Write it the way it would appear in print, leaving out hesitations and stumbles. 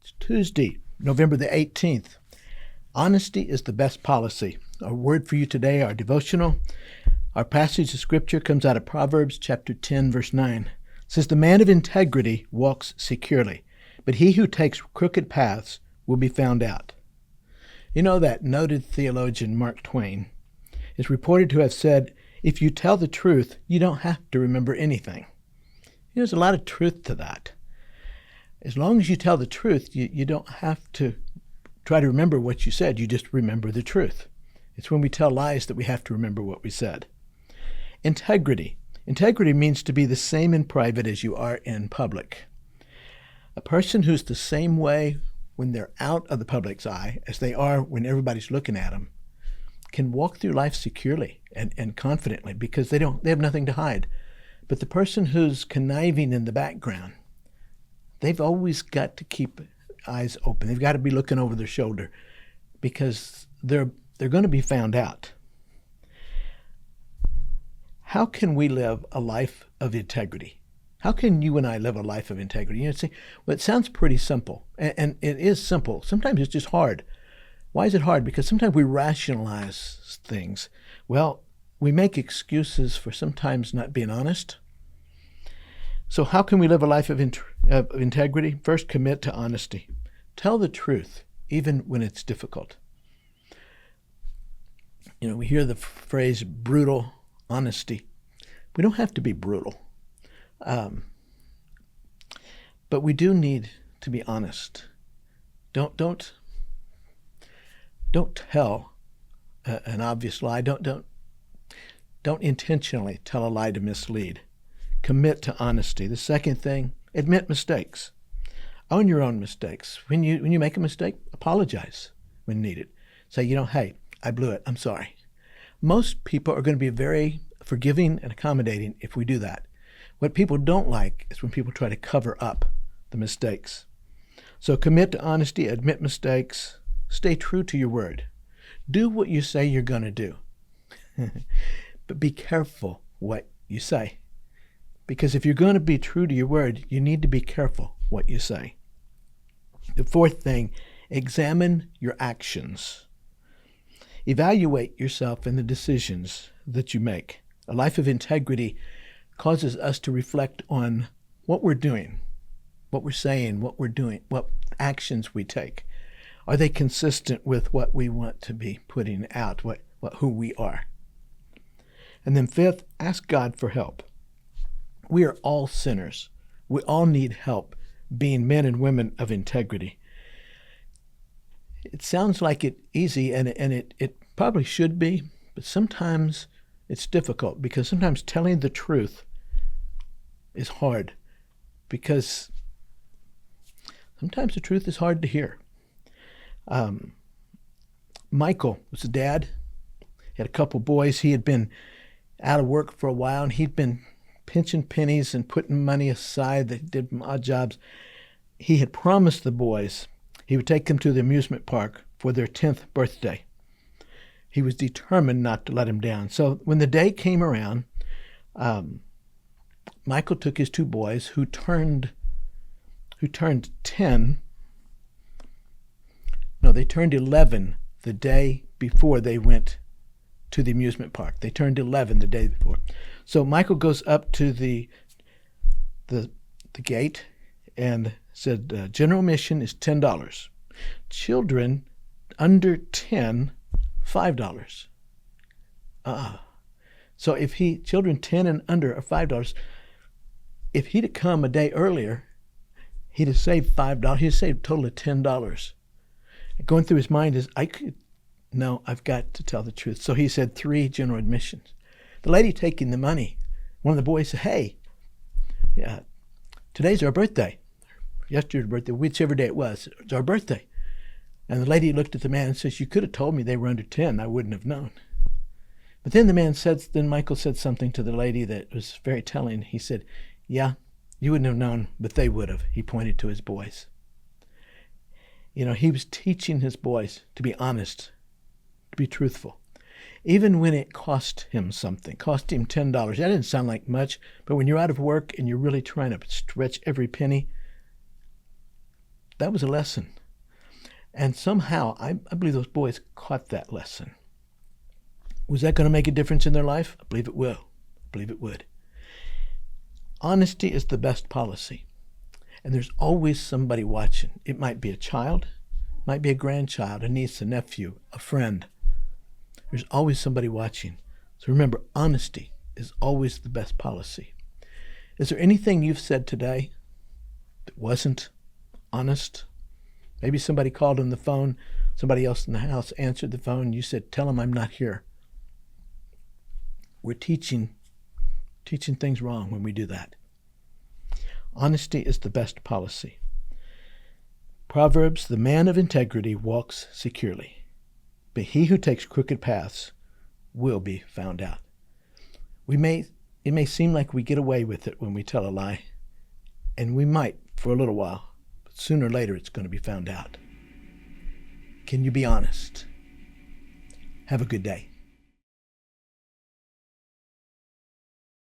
It's Tuesday, November the 18th. Honesty is the best policy. Our word for you today, our devotional. Our passage of scripture comes out of Proverbs chapter 10, verse 9. It says, "The man of integrity walks securely, but he who takes crooked paths will be found out." You know that noted theologian Mark Twain is reported to have said, "If you tell the truth, you don't have to remember anything." There's a lot of truth to that. As long as you tell the truth, you don't have to try to remember what you said. You just remember the truth. It's when we tell lies that we have to remember what we said. Integrity. Integrity means to be the same in private as you are in public. A person who's the same way when they're out of the public's eye as they are when everybody's looking at them can walk through life securely and confidently because they have nothing to hide. But the person who's conniving in the background, they've always got to keep eyes open. They've got to be looking over their shoulder because they're going to be found out. How can we live a life of integrity? How can you and I live a life of integrity? You know, well, it sounds pretty simple, and it is simple. Sometimes it's just hard. Why is it hard? Because sometimes we rationalize things. Well, we make excuses for sometimes not being honest. So how can we live a life of integrity? First, commit to honesty. Tell the truth, even when it's difficult. You know, we hear the phrase brutal honesty. We don't have to be brutal. But we do need to be honest. Don't tell an obvious lie. Don't intentionally tell a lie to mislead. Commit to honesty. The second thing, admit mistakes. Own your own mistakes. When you make a mistake, apologize when needed. Say, hey, I blew it. I'm sorry. Most people are going to be very forgiving and accommodating if we do that. What people don't like is when people try to cover up the mistakes. So commit to honesty, admit mistakes, stay true to your word. Do what you say you're going to do. But be careful what you say. Because if you're going to be true to your word, you need to be careful what you say. The fourth thing, examine your actions. Evaluate yourself and the decisions that you make. A life of integrity causes us to reflect on what we're doing, what we're saying, what we're doing, what actions we take. Are they consistent with what we want to be putting out, who we are? And then fifth, ask God for help. We are all sinners. We all need help being men and women of integrity. It sounds like it's easy, and it probably should be, but sometimes it's difficult because sometimes telling the truth is hard because sometimes the truth is hard to hear. Michael was a dad. He had a couple boys. He had been out of work for a while, and he'd been pinching pennies and putting money aside. They did odd jobs. He had promised the boys he would take them to the amusement park for their 10th birthday. He was determined not to let him down. So when the day came around, Michael took his two boys who turned 10. No, they turned 11 the day before they went to the amusement park. They turned 11 the day before. So Michael goes up to the gate and said, general admission is $10. Children under 10, $5. So if children 10 and under are $5, if he'd have come a day earlier, he'd have saved $5. He'd have saved a total of $10. And going through his mind is, I've got to tell the truth. So he said 3 general admissions. The lady taking the money, one of the boys said, "Hey, today's our birthday. Yesterday's birthday, whichever day it was. It's our birthday." And the lady looked at the man and says, "You could have told me they were under 10. I wouldn't have known." But then Michael said something to the lady that was very telling. He said, "Yeah, you wouldn't have known, but they would have." He pointed to his boys. He was teaching his boys to be honest, to be truthful. Even when it cost him something, cost him $10. That didn't sound like much, but when you're out of work and you're really trying to stretch every penny, that was a lesson. And somehow, I believe those boys caught that lesson. Was that going to make a difference in their life? I believe it will. I believe it would. Honesty is the best policy. And there's always somebody watching. It might be a child, might be a grandchild, a niece, a nephew, a friend. There's always somebody watching. So remember, honesty is always the best policy. Is there anything you've said today that wasn't honest? Maybe somebody called on the phone, somebody else in the house answered the phone, and you said, tell them I'm not here. We're teaching things wrong when we do that. Honesty is the best policy. Proverbs, the man of integrity walks securely, but he who takes crooked paths will be found out. It may seem like we get away with it when we tell a lie, and we might for a little while, but sooner or later it's going to be found out. Can you be honest? Have a good day.